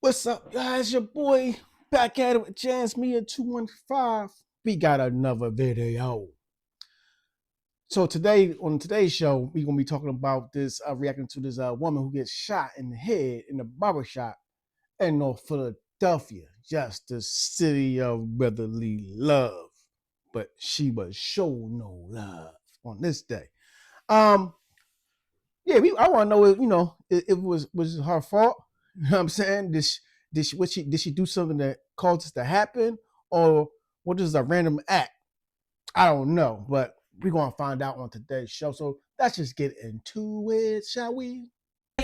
What's up, guys? Your boy back at it with Jans Mia 215. We got another video. So today on today's show, we're gonna be talking about this, reacting to this woman who gets shot in the head in the barbershop in North Philadelphia, just the city of brotherly love. But she was show no love on this day. Um, I want to know if it was her fault. You know what I'm saying? Did she do something that caused this to happen, or what is a random act? I don't know, but we're gonna find out on today's show. So let's just get into it, shall we?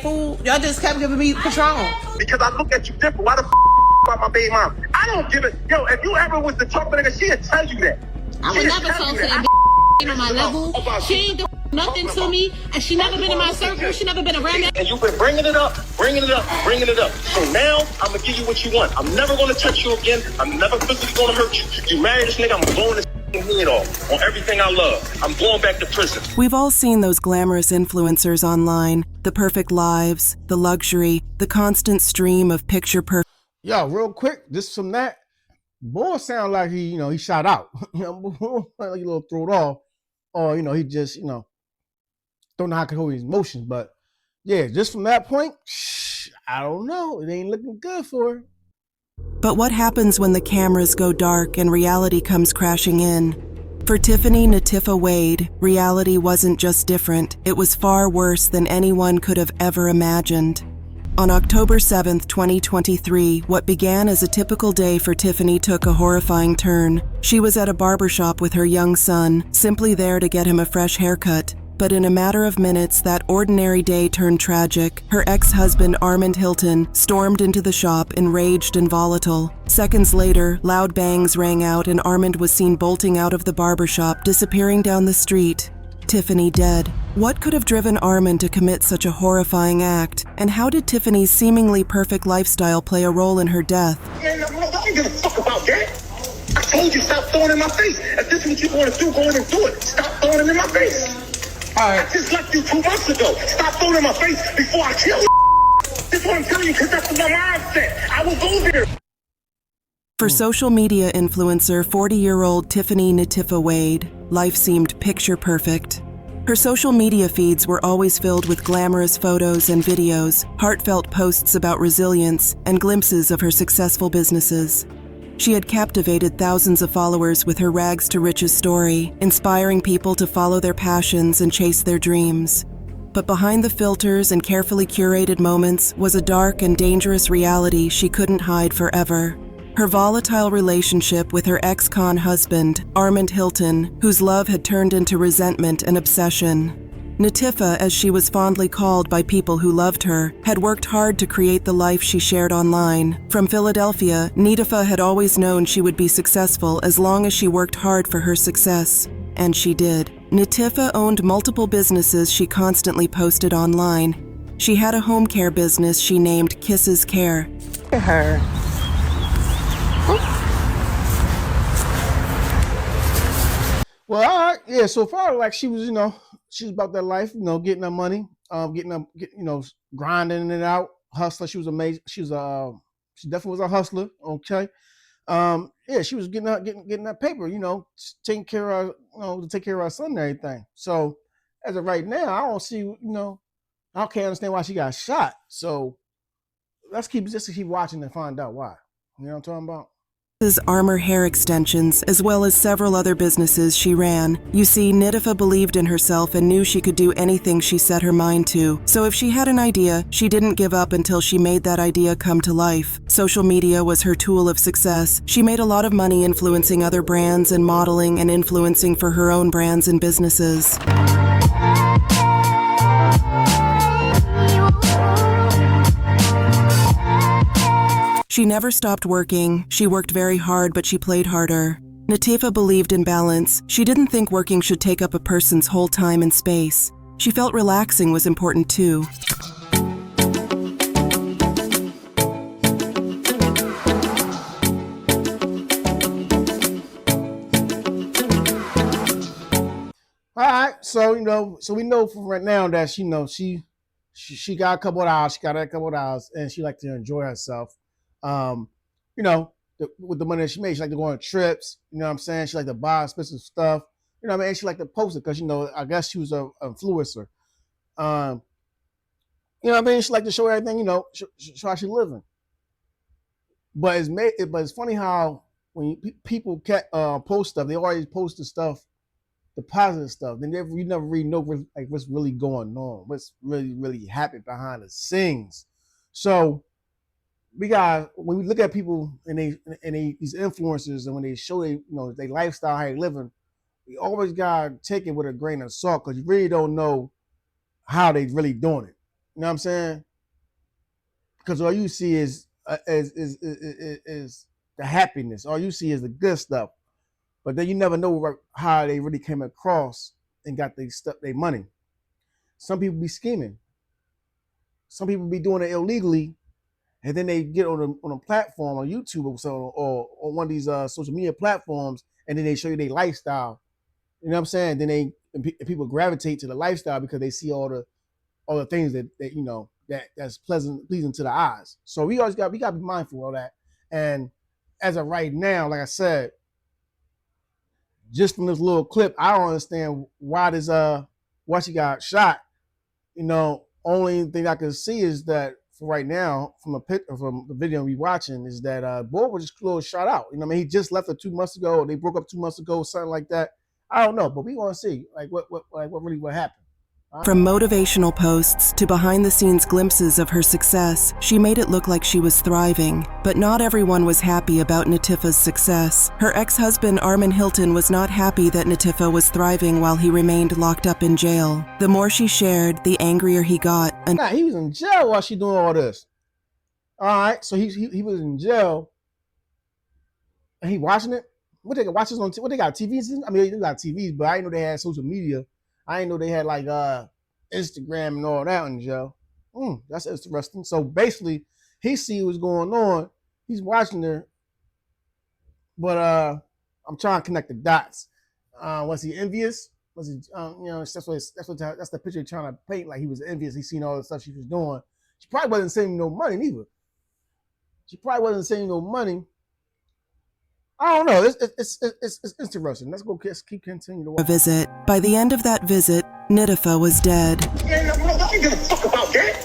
Food, y'all just kept giving me Patron. Because I look at you different. Why the about my baby mom? I don't give it. Yo, if you ever was the talk nigga, she'd tell you that. I would never talk to that on my level. She ain't do nothing to me, and she never been in my circle. She never been around me. And you've been bringing it up. So now I'm gonna give you what you want. I'm never gonna touch you again. I'm never physically gonna hurt you. You marry this nigga, I'm blowing his head off on everything I love. I'm going back to prison. We've all seen those glamorous influencers online, the perfect lives, the luxury, the constant stream of picture perfect. Yo, real quick, just from that, boy sound like he shot out. Like a little thrown off, or he just don't know how to control his emotions. But yeah, just from that point, I don't know. It ain't looking good for her. But what happens when the cameras go dark and reality comes crashing in? For Tiffany Natifa Wade, reality wasn't just different, it was far worse than anyone could have ever imagined. On October 7th, 2023, what began as a typical day for Tiffany took a horrifying turn. She was at a barbershop with her young son, simply there to get him a fresh haircut. But in a matter of minutes, that ordinary day turned tragic. Her ex-husband, Armand Hilton, stormed into the shop, enraged and volatile. Seconds later, loud bangs rang out and Armand was seen bolting out of the barbershop, disappearing down the street. Tiffany dead. What could have driven Armand to commit such a horrifying act? And how did Tiffany's seemingly perfect lifestyle play a role in her death? Man, I don't give a fuck about that. I told you stop throwing it in my face. If this is what you're going to do, go in and do it. Stop throwing it in my face. I just left you 2 months ago. Stop throwing it in my face before I kill you. That's what I'm telling you, because that's my mindset. I will go there. For social media influencer 40-year-old Tiffany Natifa Wade, life seemed picture perfect. Her social media feeds were always filled with glamorous photos and videos, heartfelt posts about resilience, and glimpses of her successful businesses. She had captivated thousands of followers with her rags to riches story, inspiring people to follow their passions and chase their dreams. But behind the filters and carefully curated moments was a dark and dangerous reality she couldn't hide forever. Her volatile relationship with her ex-con husband, Armand Hilton, whose love had turned into resentment and obsession. Natifa, as she was fondly called by people who loved her, had worked hard to create the life she shared online. From Philadelphia, Natifa had always known she would be successful as long as she worked hard for her success. And she did. Natifa owned multiple businesses she constantly posted online. She had a home care business she named Kisses Care. Look at her. Well, all right, yeah. So far, like she was, she's about that life, getting her money, grinding it out, hustler. She was amazing. She definitely was a hustler. Okay, yeah, she was getting that paper, taking care of, to take care of her son and everything. So as of right now, I don't see, I can't understand why she got shot. So let's keep watching and find out why. You know what I'm talking about? Armor hair extensions, as well as several other businesses she ran. You see, Natifa believed in herself and knew she could do anything she set her mind to. So if she had an idea, she didn't give up until she made that idea come to life. Social media was her tool of success. She made a lot of money influencing other brands and modeling and influencing for her own brands and businesses. She never stopped working. She worked very hard, but she played harder. Natifa believed in balance. She didn't think working should take up a person's whole time and space. She felt relaxing was important too. All right, so we know from right now that she got a couple of hours. She got a couple of hours, and she liked to enjoy herself. You know, with the money that she made, she like to go on trips. You know what I'm saying? She like to buy expensive stuff. You know what I mean? She like to post it because, you know, I guess she was an influencer. You know what I mean? She like to show everything, you know, show how she living. But it's funny how when people post stuff, they always post the stuff, the positive stuff. Then you never really know what's really going on, what's really happening behind the scenes. So when we look at people and these influencers, and when they show their lifestyle, how they living, we always gotta take it with a grain of salt because you really don't know how they really doing it. You know what I'm saying? Because all you see is the happiness. All you see is the good stuff. But then you never know how they really came across and got their money. Some people be scheming. Some people be doing it illegally, and then they get on a platform on YouTube or on one of these social media platforms, and then they show you their lifestyle. You know what I'm saying? Then people gravitate to the lifestyle because they see all the things that's pleasing to the eyes. So we got to be mindful of that. And as of right now, like I said, just from this little clip, I don't understand why she got shot. You know, only thing I can see is that for right now, from the video we watching, is that boy was just a little shot out. You know what I mean? He just left her 2 months ago. They broke up 2 months ago, something like that. I don't know, but we want to see what happened. From motivational posts to behind-the-scenes glimpses of her success, she made it look like she was thriving. But not everyone was happy about Natifa's success. Her ex-husband Armin Hilton was not happy that Natifa was thriving while he remained locked up in jail. The more she shared, the angrier he got. He was in jail while she doing all this. All right, so he was in jail, and he watching it. What they watch this on? What they got TVs? I mean, they got TVs, but I didn't know they had social media. I didn't know they had like Instagram and all that in jail. That's interesting. So basically, he see what's going on. He's watching her, but I'm trying to connect the dots. Was he envious? Was he? That's the picture he's trying to paint. Like he was envious. He seen all the stuff she was doing. She probably wasn't saving no money neither. I don't know. It's interesting. Let's keep continuing to watch. A visit. By the end of that visit, Nitifa was dead. Man, I don't give a fuck about that.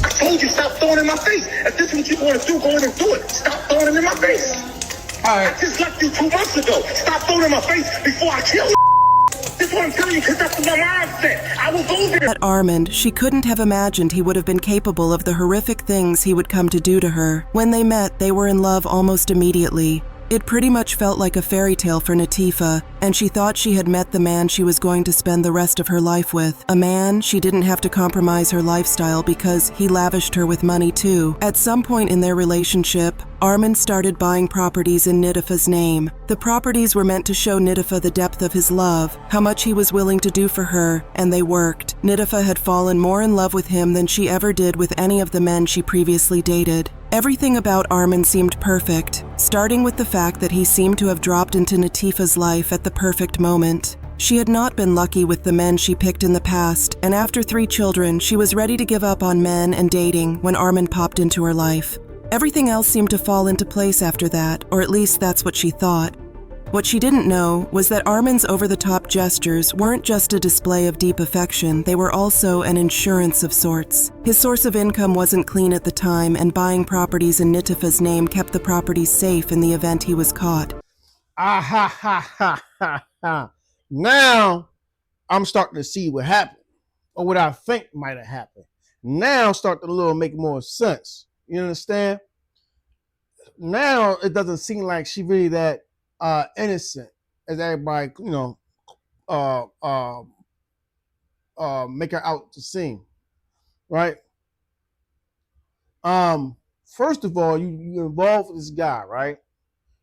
I told you stop throwing in my face. If this is what you want to do, go in and do it. Stop throwing it in my face. All right. I just left you 2 months ago. Stop throwing it in my face before I kill you. That's what I'm telling you, because that's what my mind said. I will go there. At Armand, she couldn't have imagined he would have been capable of the horrific things he would come to do to her. When they met, they were in love almost immediately. It pretty much felt like a fairy tale for Natifa, and she thought she had met the man she was going to spend the rest of her life with. A man she didn't have to compromise her lifestyle because he lavished her with money too. At some point in their relationship, Armand started buying properties in Nitifa's name. The properties were meant to show Nitifa the depth of his love, how much he was willing to do for her, and they worked. Nitifa had fallen more in love with him than she ever did with any of the men she previously dated. Everything about Armand seemed perfect, starting with the fact that he seemed to have dropped into Natifa's life at the perfect moment. She had not been lucky with the men she picked in the past, and after 3 children, she was ready to give up on men and dating when Armand popped into her life. Everything else seemed to fall into place after that, or at least that's what she thought. What she didn't know was that Armand's over-the-top gestures weren't just a display of deep affection, they were also an insurance of sorts. His source of income wasn't clean at the time, and buying properties in Nitifa's name kept the properties safe in the event he was caught. Now, I'm starting to see what happened, or what I think might have happened. Now, starting to make more sense. You understand? Now, it doesn't seem like she really that innocent as everybody, make her out to seem, right? First of all, you involved with this guy, right?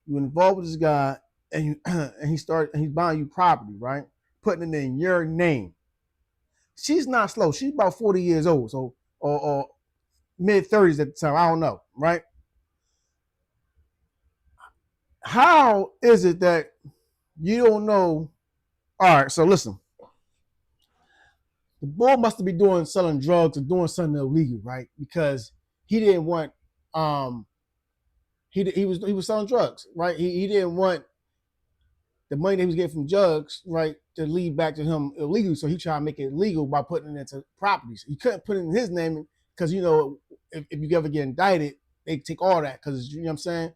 You involved with this guy, and he's buying you property, right? Putting it in your name. She's not slow. She's about 40 years old, so or mid-30s at the time. I don't know, right? How is it that you don't know? All right, so listen. The boy must be selling drugs or doing something illegal, right? Because he didn't want he was selling drugs, right? He didn't want the money that he was getting from drugs, right, to lead back to him illegally. So he tried to make it legal by putting it into properties. He couldn't put it in his name because, you know, if you ever get indicted, they take all that because, you know what I'm saying?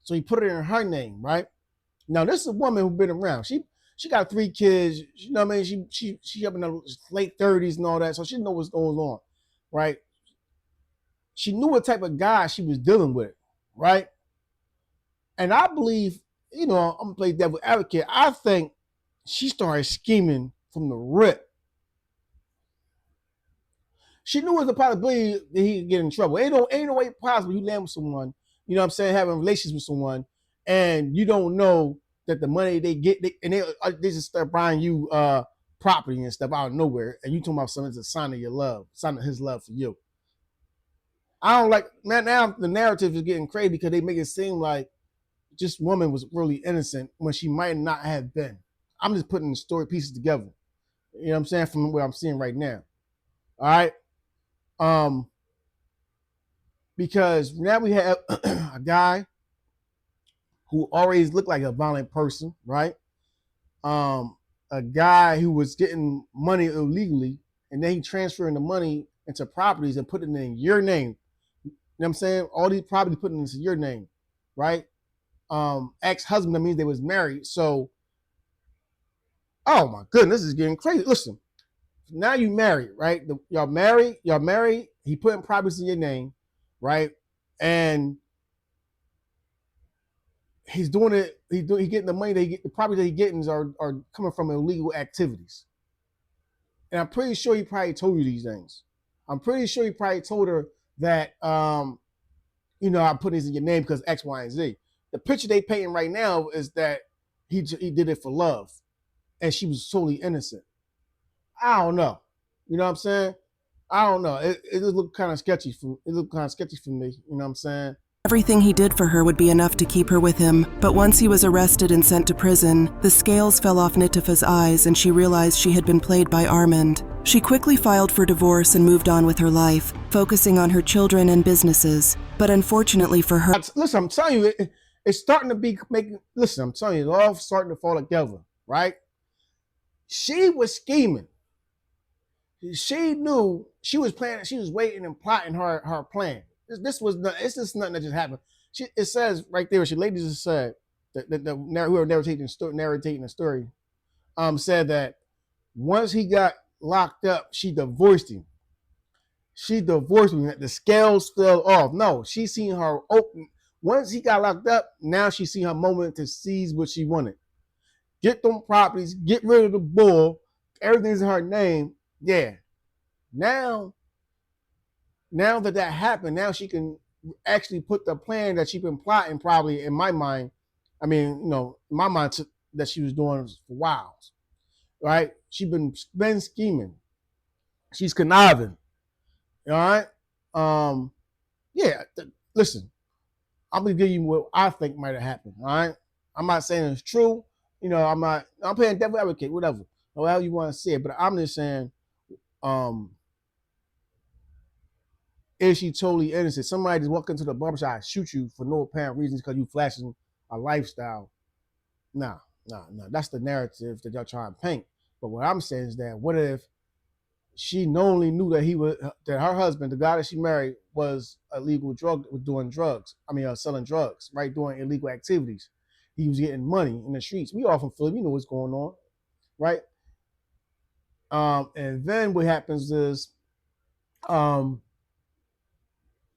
So he put it in her name, right? Now, this is a woman who's been around. She got 3 kids. You know what I mean? She up in the late 30s and all that, so she knows what's going on, right? She knew what type of guy she was dealing with, right? And I believe, you know, I'm gonna play devil advocate. I think she started scheming from the rip. She knew it was a possibility that he could get in trouble. Ain't no way possible you land with someone, you know what I'm saying, having relations with someone, and you don't know that the money they get, they just start buying you property and stuff out of nowhere, and you talking about something that's a sign of your love, sign of his love for you. I don't like, now the narrative is getting crazy because they make it seem like this woman was really innocent when she might not have been. I'm just putting the story pieces together. You know what I'm saying? From what I'm seeing right now. All right. Because now we have a guy who always looked like a violent person, right? A guy who was getting money illegally, and then he transferring the money into properties and putting it in your name. You know what I'm saying? All these properties putting into your name, right? Ex-husband, that means they was married. So, oh my goodness, this is getting crazy. Listen, now you married, right? Y'all married. He putting properties in your name, right? And he's doing it. He getting the money that he get. The properties that he getting are coming from illegal activities. And I'm pretty sure he probably told you these things. I'm pretty sure he probably told her that, you know, I put these in your name because X, Y, and Z. The picture they painting right now is that he did it for love, and she was totally innocent. I don't know. You know what I'm saying? I don't know. It just looked kind of sketchy for me. You know what I'm saying? Everything he did for her would be enough to keep her with him, but once he was arrested and sent to prison, the scales fell off Nitifa's eyes and she realized she had been played by Armand. She quickly filed for divorce and moved on with her life, focusing on her children and businesses. But unfortunately for her... Listen, I'm telling you, it's starting to be making... Listen, I'm telling you, it's all starting to fall together, right? She was scheming. She knew she was planning, she was waiting and plotting her plan. This was not, it's just nothing that just happened. It says right there, she lady just said that whoever narrating the story, said that once he got locked up, she divorced him. The scales fell off. No, she seen her open. Once he got locked up, now she seen her moment to seize what she wanted. Get them properties, get rid of the bull, everything's in her name. Yeah. Now that happened, now she can actually put the plan that she's been plotting, probably in my mind. I mean, you know, in my mind that she was doing for whiles, right? She's been scheming. She's conniving. All right. Yeah. Listen, I'm gonna give you what I think might have happened. All right. I'm not saying it's true. You know, I'm playing devil advocate, whatever, however you want to say it. But I'm just saying, is she totally innocent? Somebody just walk into the barbershop and shoot you for no apparent reasons because you flashing a lifestyle. Nah. That's the narrative that y'all trying to paint. But what I'm saying is that what if she knowingly knew that that her husband, the guy that she married, was doing drugs. I mean, selling drugs, right? Doing illegal activities. He was getting money in the streets. We all from Philly, we know what's going on, right? And then what happens is,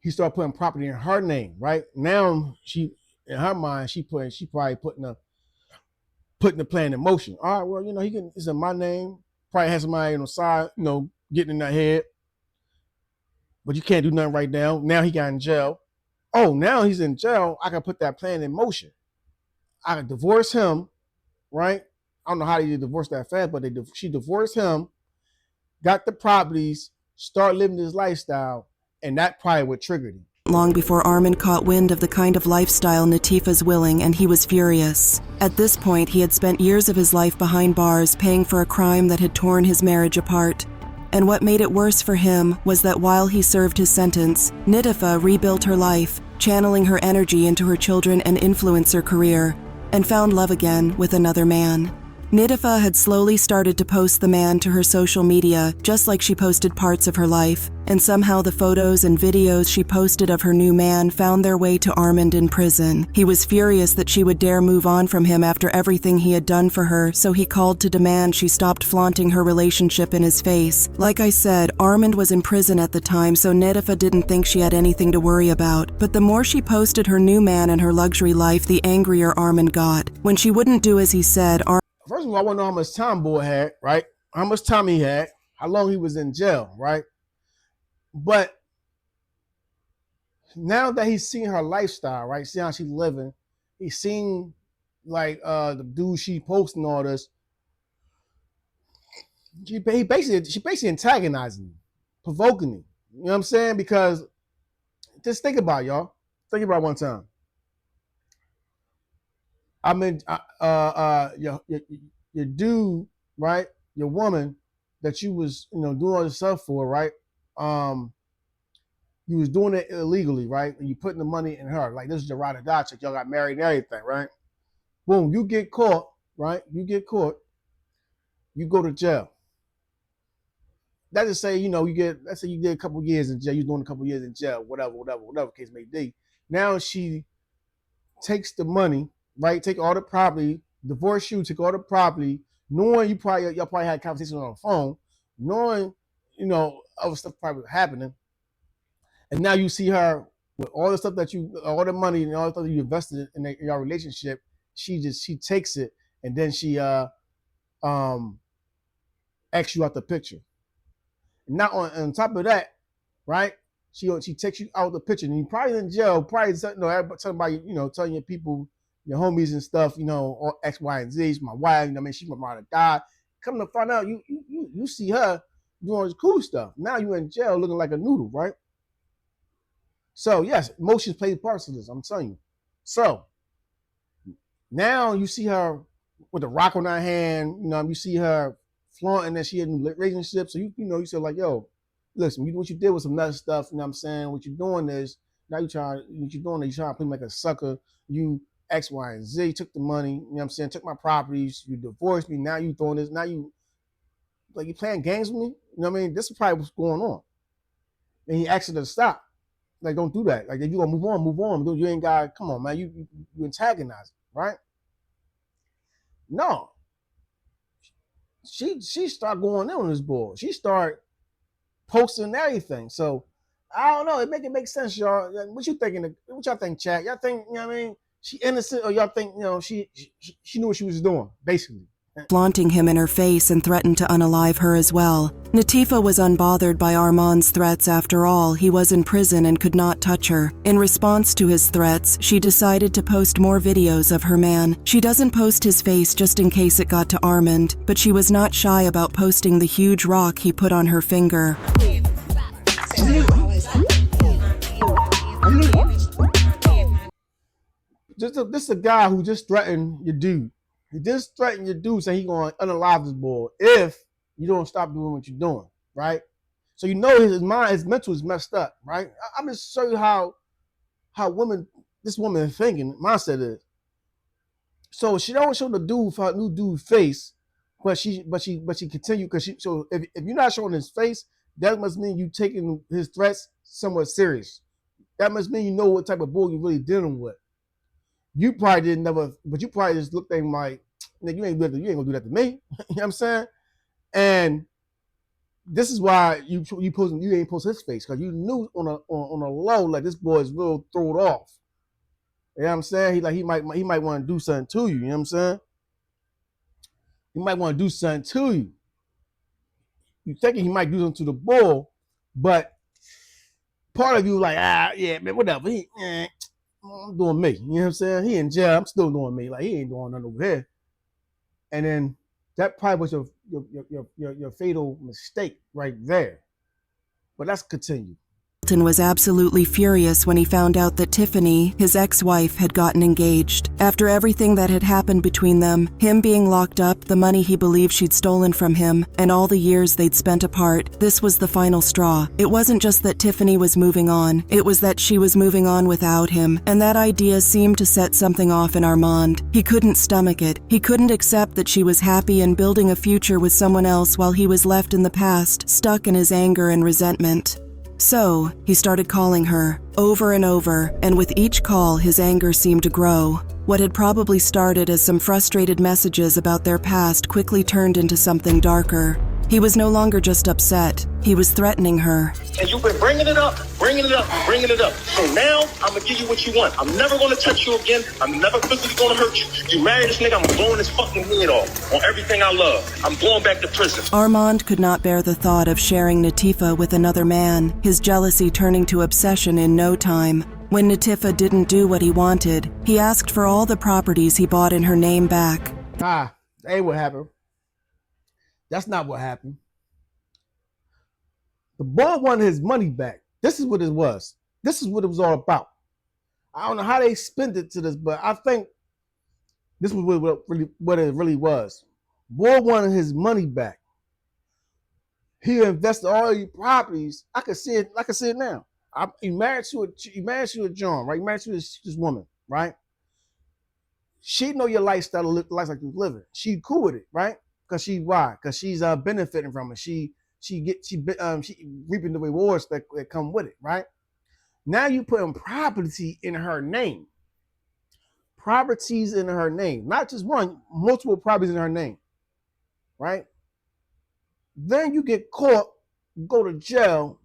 he started putting property in her name, right? Now in her mind, she probably putting the plan in motion. All right, well, you know, it's in my name. Probably has somebody on the side, you know, getting in their head. But you can't do nothing right now. Now he got in jail. Oh, now he's in jail. I can put that plan in motion. I can divorce him, right? I don't know how they divorced that fast, but she divorced him, got the properties, start living this lifestyle, and that probably what triggered him. Long before Armand caught wind of the kind of lifestyle Nitifa's willing, and he was furious. At this point, he had spent years of his life behind bars paying for a crime that had torn his marriage apart. And what made it worse for him was that while he served his sentence, Nitifa rebuilt her life, channeling her energy into her children and influencer career, and found love again with another man. Nitifah had slowly started to post the man to her social media, just like she posted parts of her life, and somehow the photos and videos she posted of her new man found their way to Armand in prison. He was furious that she would dare move on from him after everything he had done for her, so he called to demand she stopped flaunting her relationship in his face. Like I said, Armand was in prison at the time, so Nitifah didn't think she had anything to worry about, but the more she posted her new man and her luxury life, the angrier Armand got. When she wouldn't do as he said, First of all, I want to know how much time boy had, right? How much time he had, how long he was in jail, right? But now that he's seen her lifestyle, right? See how she's living, he's seen like the dude she posting all this. She basically antagonizing me, provoking me. You know what I'm saying? Because just think about it, y'all. Think about it one time. I mean, your dude, right? Your woman that you was, doing all this stuff for, right? You was doing it illegally, right? And you putting the money in her. Like, this is your ride or die chick. Y'all got married and everything, right? Boom, you get caught, right? You get caught. You go to jail. Let's just say, let's say you did a couple years in jail. You're doing a couple years in jail, whatever case may be. Now she takes the money, right? Take all the property, divorce you, take all the property, knowing y'all probably had conversations on the phone, knowing, other stuff probably was happening. And now you see her with all the stuff all the money and all the stuff that you invested in your relationship. She takes it and then she X you out the picture. And now on top of that, right? She takes you out of the picture, and you probably in jail, probably everybody, telling your people, your homies and stuff, all X, Y, and Z. She's my wife, she might have died. Come to find out, you see her doing all this cool stuff. Now you in jail looking like a noodle, right? So yes, emotions play parts of this. I'm telling you. So now you see her with a rock on her hand. You see her flaunting that she had a new relationship. So you say like, yo, listen, what you did was some nut stuff. You know what I'm saying? What you're doing is now you're trying to play me like a sucker. You X, Y, and Z took the money. You know what I'm saying? Took my properties. You divorced me. Now you throwing this. Now you playing games with me. You know what I mean? This is probably what's going on. And he asked her to stop. Like, don't do that. Like, if you gonna move on. You ain't got. Come on, man. You antagonize, right? No. She start going in on this board. She start posting everything. So I don't know. It make sense, y'all. What you thinking? What y'all think, chat? Y'all think, she innocent, or y'all think, she knew what she was doing, basically. Flaunting him in her face and threatened to unalive her as well. Nitifah was unbothered by Armand's threats. After all, he was in prison and could not touch her. In response to his threats, she decided to post more videos of her man. She doesn't post his face just in case it got to Armand, but she was not shy about posting the huge rock he put on her finger. This is a guy who just threatened your dude. He just threatened your dude, saying he's going to unalive this boy if you don't stop doing what you're doing, right? So his mind, his mental is messed up, right? I'm just show you how this woman is thinking, mindset is. So she don't show the dude for her new dude's face, but she continue because so if you're not showing his face, that must mean you taking his threats somewhat serious. That must mean you know what type of bull you're really dealing with. You probably didn't never, but you probably just looked at him like, you ain't gonna do that to me. You know what I'm saying? And this is why you ain't post his face, because you knew on a low, like, this boy is real thrown off. You know what I'm saying? He might want to do something to you. You know what I'm saying? He might want to do something to you. You thinking he might do something to the bull, but part of you like, yeah, man, whatever. I'm doing me. You know what I'm saying? He in jail. I'm still doing me. Like, he ain't doing nothing over here. And then that probably was your fatal mistake right there. But let's continue. Hamilton was absolutely furious when he found out that Tiffany, his ex-wife, had gotten engaged. After everything that had happened between them, him being locked up, the money he believed she'd stolen from him, and all the years they'd spent apart, this was the final straw. It wasn't just that Tiffany was moving on, it was that she was moving on without him, and that idea seemed to set something off in Armand. He couldn't stomach it. He couldn't accept that she was happy and building a future with someone else while he was left in the past, stuck in his anger and resentment. So, he started calling her, over and over, and with each call his anger seemed to grow. What had probably started as some frustrated messages about their past quickly turned into something darker. He was no longer just upset, he was threatening her. And you've been bringing it up. So now, I'm going to give you what you want. I'm never going to touch you again. I'm never physically going to hurt you. You marry this nigga, I'm blowing his fucking head off on everything I love. I'm going back to prison. Armand could not bear the thought of sharing Natifa with another man, his jealousy turning to obsession in no time. When Natifa didn't do what he wanted, he asked for all the properties he bought in her name back. That ain't what happened. That's not what happened. The boy wanted his money back. This is what it was. This is what it was all about. I don't know how they spent it to this, but I think this was what it really was. Boy wanted his money back. He invested all these properties. I can see it now. You married to a John, right? You married to this woman, right? She know your lifestyle, life like you living. She cool with it, right? Because she's benefiting from it. She reaping the rewards that come with it, right? Now you putting property in her name. Properties in her name, not just one, multiple properties in her name, right? Then you get caught, go to jail.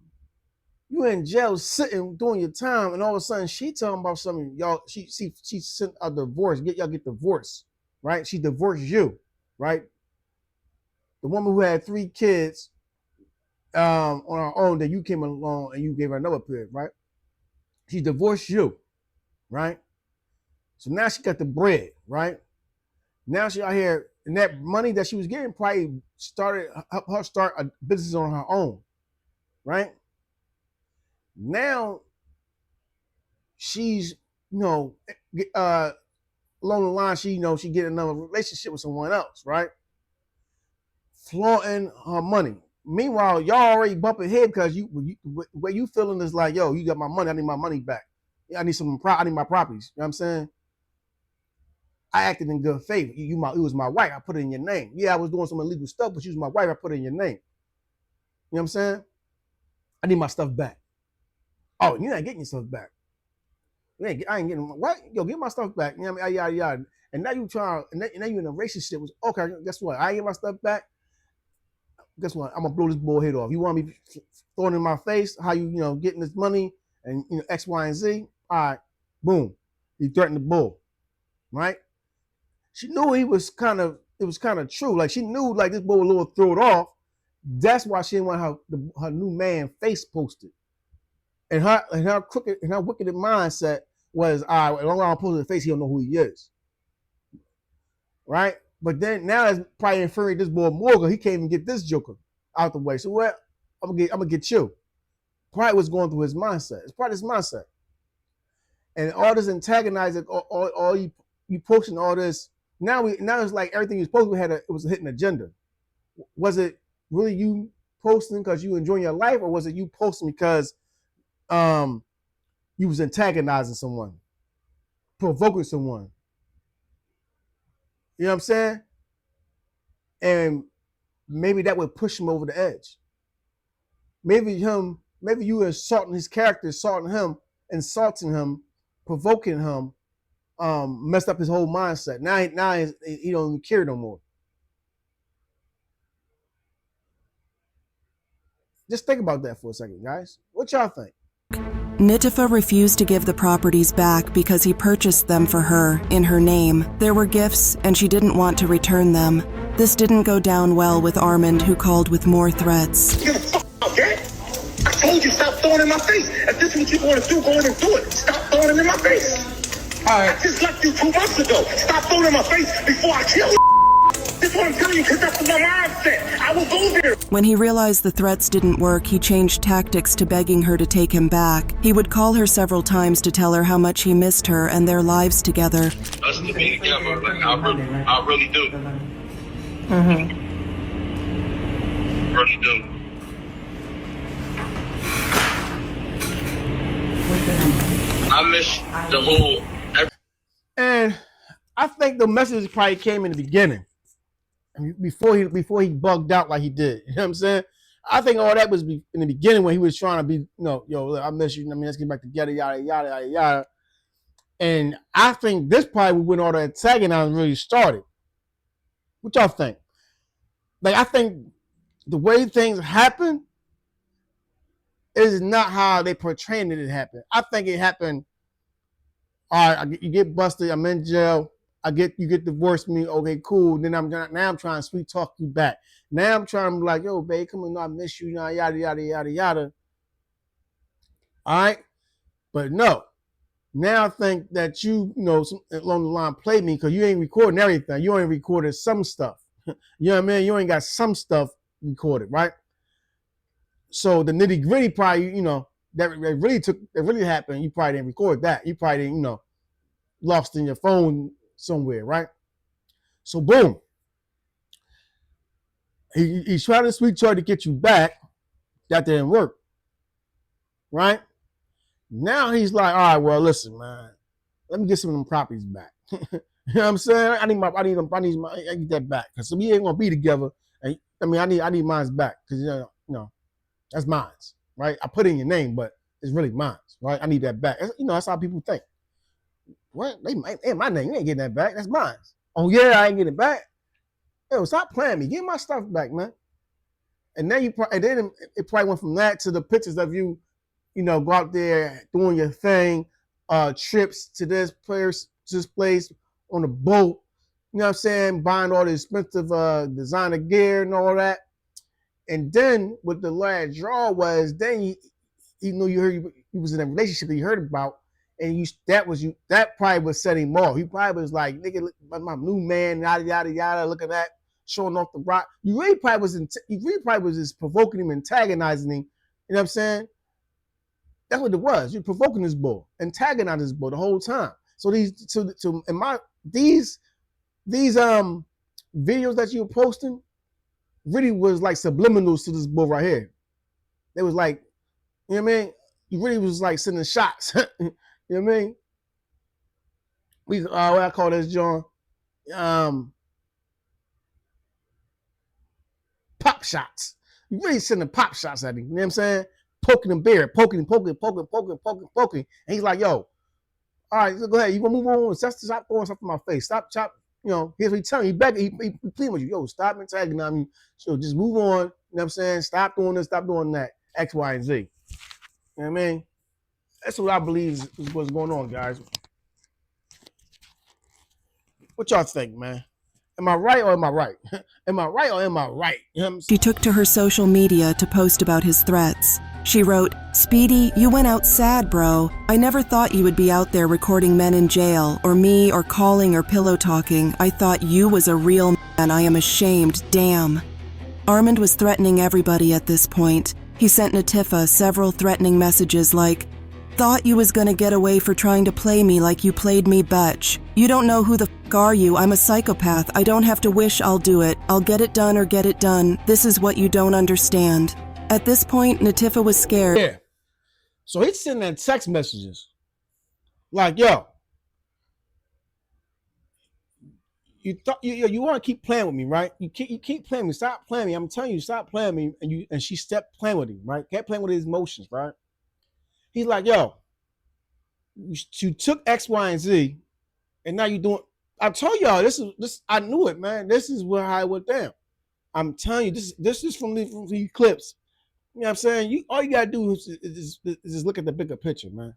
You in jail sitting doing your time, and all of a sudden she talking about something. Y'all, she sent a divorce. Y'all get divorced, right? She divorced you, right? The woman who had 3 kids on her own, that you came along and you gave her another period, right? She divorced you, right? So now she got the bread, right? Now she out here, and that money that she was getting probably helped her start a business on her own, right? Now she's, along the line, she get another relationship with someone else, right? Flaunting her money. Meanwhile, y'all already bumping head because where you feeling is like, yo, you got my money, I need my money back. I need my properties. You know what I'm saying? I acted in good faith. It was my wife. I put it in your name. Yeah, I was doing some illegal stuff, but she was my wife. I put it in your name. You know what I'm saying? I need my stuff back. Oh, you're not getting your stuff back. I ain't getting what? Yo, get my stuff back. You know what I mean? Yada, yada. And now you now you in a relationship. Okay, guess what? I ain't get my stuff back. Guess what? I'm gonna blow this boy head off. You want me throwing in my face how you getting this money and X, Y, and Z? All right, boom. He threatened the bull, right? She knew it was kind of true. Like she knew like this boy was a little thrown off. That's why she didn't want her new man face posted. And her wicked mindset was, all right, as long as I don't post his face, he don't know who he is. Right? But then now it's probably infuriating this boy more because he can't even get this joker out the way. So what? I'm gonna get you. Probably what's going through his mindset. It's part of his mindset. And all this antagonizing, all you posting all this. Now it's like everything you supposed to it was a hidden agenda. Was it really you posting because you enjoying your life, or was it you posting because you was antagonizing someone, provoking someone? You know what I'm saying? And maybe that would push him over the edge. Maybe you insulting his character, insulting him, provoking him, messed up his whole mindset. Now he don't even care no more. Just think about that for a second, guys. What y'all think? Natifa refused to give the properties back because he purchased them for her, in her name. There were gifts, and she didn't want to return them. This didn't go down well with Armand, who called with more threats. Get the fuck out, Dad. I told you stop throwing in my face. If this is what you want to do, go in and do it. Stop throwing it in my face. All right. I just left you 2 months ago. Stop throwing in my face before I kill you. This is what I'm telling you, because that's my mindset. I will go there. When he realized the threats didn't work, he changed tactics to begging her to take him back. He would call her several times to tell her how much he missed her and their lives together. Us to be together, like I really do. Really do. I miss the whole. And I think the message probably came in the beginning, before he bugged out like he did. You know what I'm saying? I think all that was in the beginning when he was trying to be, yo, look, I miss you. I mean, let's get back together, yada yada yada yada. And I think this probably when all the antagonizing really started. What y'all think? Like, I think the way things happen is not how they portraying it happened. I think it happened. All right, you get busted. I'm in jail. You get divorced me. Okay, cool. Then I'm trying to sweet talk you back. Now I'm trying to be like, yo, babe, come on, I miss you. Yada yada yada yada. All right, but no. Now I think that you along the line played me because you ain't recording everything. You ain't recorded some stuff. You know what I mean? You ain't got some stuff recorded, right? So the nitty gritty probably, that really happened. You probably didn't record that. You probably didn't, lost in your phone somewhere, right? So boom. He tried to sweet talk to get you back. That didn't work, right? Now he's like, all right, well, listen, man, let me get some of them properties back. You know what I'm saying? I need that back because we ain't gonna be together. And I need mine's back because that's mine's, right? I put it in your name, but it's really mine's, right? I need that back. That's how people think. What? In my name, you ain't getting that back. That's mine. Oh yeah, I ain't getting it back. Yo, stop playing me. Give my stuff back, man. And then it probably went from that to the pictures of you, go out there doing your thing, trips to this place on a boat. You know what I'm saying? Buying all the expensive designer gear and all that. And then what the last draw was, then he knew you was in a relationship that you heard about, and that probably was setting him off. He probably was like, nigga, my new man, yada yada yada. Look at that, showing off the rock. You really probably was just provoking him, antagonizing him. You know what I'm saying? That's what it was. You're provoking this bull, antagonizing this bull the whole time. So these videos that you were posting really was like subliminals to this bull right here. It was like, you know what I mean? You really was like sending shots. You know what I mean? What I call this, John? Pop shots. You really sending pop shots at him. You know what I'm saying? Poking him bare, poking. And he's like, yo, all right, so go ahead. You gonna move on? Stop throwing stuff in my face. Stop. Here's what he's telling you. He pleading with you. Yo, stop antagonizing me. So just move on. You know what I'm saying? Stop doing this. Stop doing that. X, Y, and Z. You know what I mean? That's what I believe is what's going on, guys. What y'all think, man? Am I right or am I right? Am I right or am I right? You know what I'm saying? She took to her social media to post about his threats. She wrote, "Speedy, you went out sad, bro. I never thought you would be out there recording men in jail, or me, or calling or pillow talking. I thought you was a real man. I am ashamed, damn." Armand was threatening everybody at this point. He sent Natifah several threatening messages like, "Thought you was gonna get away for trying to play me like you played me, bitch. You don't know who the f*** are you. I'm a psychopath. I don't have to wish I'll do it. I'll get it done or get it done. This is what you don't understand." At this point, Natifah was scared. Yeah. So he's sending that text messages. Like, yo, you want to keep playing with me, right? You keep playing me. Stop playing me. I'm telling you, stop playing me. And she stepped playing with him, right? Kept playing with his emotions, right? He's like, yo, you took X, Y, and Z, and now you doing. I told y'all this. I knew it, man. This is how it went down. I'm telling you, this is from the clips. You know what I'm saying? All you gotta do is just look at the bigger picture, man.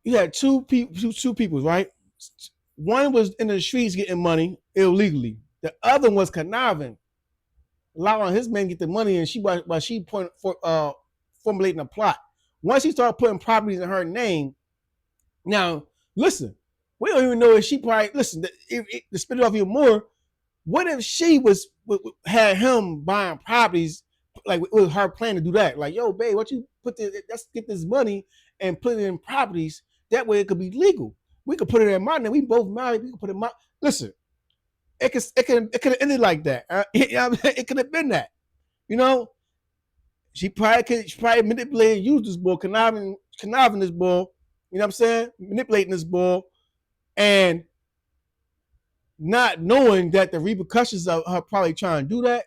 You had two people, right? One was in the streets getting money illegally. The other was conniving, allowing his man to get the money, and while she formulating a plot. Once he started putting properties in her name, now listen, we don't even know if she probably to spit it off even more. What if she was had him buying properties, like it was her plan to do that. Like, yo, babe, what you put this? Let's get this money and put it in properties. That way, it could be legal. We could put it in my name. We both married. We could put it in my. Listen, it could have ended like that. It could have been that. You know, she probably manipulated, used this bull, conniving this bull. You know what I'm saying? Manipulating this bull, and not knowing that the repercussions of her probably trying to do that.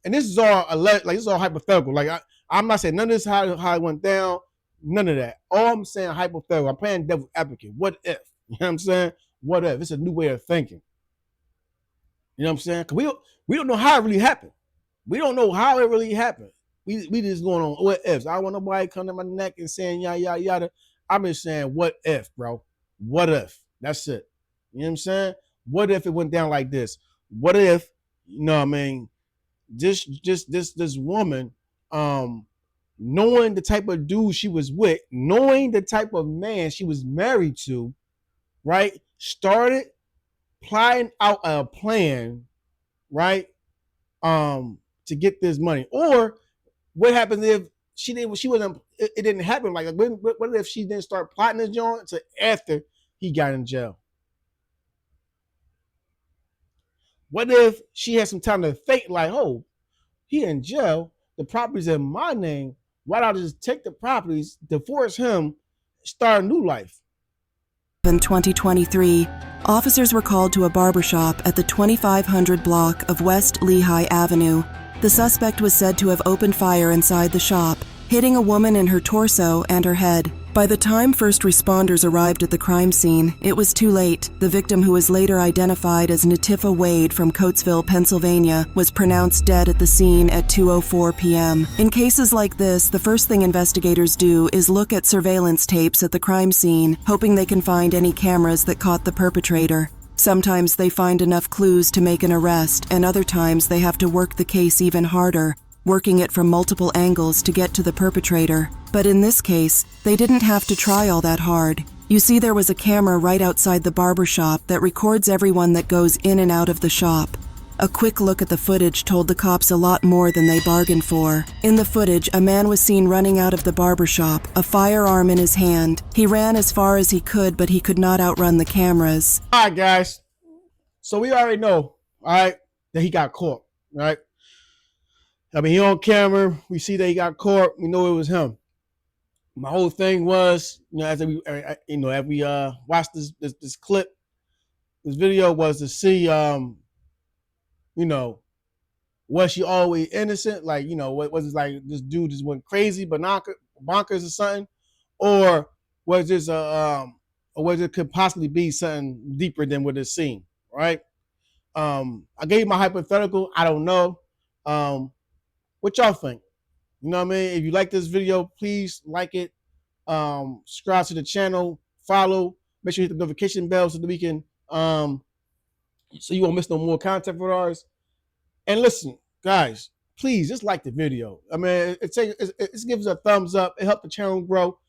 And this is all this is all hypothetical. Like I'm not saying none of this how it went down. None of that. All I'm saying hypothetical. I'm playing devil's advocate. What if? You know what I'm saying? What if? It's a new way of thinking. You know what I'm saying? Cause we don't know how it really happened. We don't know how it really happened. We just going on what ifs. I don't want nobody coming to my neck and saying yada yada yada. I'm just saying what if, bro. What if? That's it. You know what I'm saying? What if it went down like this? What if, you know what I mean, this woman, knowing the type of dude she was with, knowing the type of man she was married to, right, started plotting out a plan, right, to get this money. Or what happens if it didn't happen? Like, what if she didn't start plotting this joint until after he got in jail? What if she had some time to think, like, oh, he in jail, the property's in my name, why don't I just take the properties, divorce him, start a new life? In 2023, officers were called to a barbershop at the 2500 block of West Lehigh Avenue. The suspect was said to have opened fire inside the shop, hitting a woman in her torso and her head. By the time first responders arrived at the crime scene, it was too late. The victim, who was later identified as Natifa Wade from Coatesville, Pennsylvania, was pronounced dead at the scene at 2:04 p.m. In cases like this, the first thing investigators do is look at surveillance tapes at the crime scene, hoping they can find any cameras that caught the perpetrator. Sometimes they find enough clues to make an arrest, and other times they have to work the case even harder, working it from multiple angles to get to the perpetrator. But in this case, they didn't have to try all that hard. You see, there was a camera right outside the barbershop that records everyone that goes in and out of the shop. A quick look at the footage told the cops a lot more than they bargained for. In the footage, a man was seen running out of the barbershop, a firearm in his hand. He ran as far as he could, but he could not outrun the cameras. All right, guys. So we already know, all right, that he got caught, right? I mean, he on camera. We see that he got caught. We know it was him. My whole thing was, as we watched this clip, this video, was to see, was she always innocent? Like, what was it, like this dude just went crazy, bonkers or something, or was this or was it could possibly be something deeper than what it seemed, right? I gave you my hypothetical. I don't know. What y'all think? You know what I mean? If you like this video, please like it. Subscribe to the channel, follow, make sure you hit the notification bell so that we can so you won't miss no more content for ours. And listen, guys, please just like the video. I mean, it gives us a thumbs up. It helps the channel grow.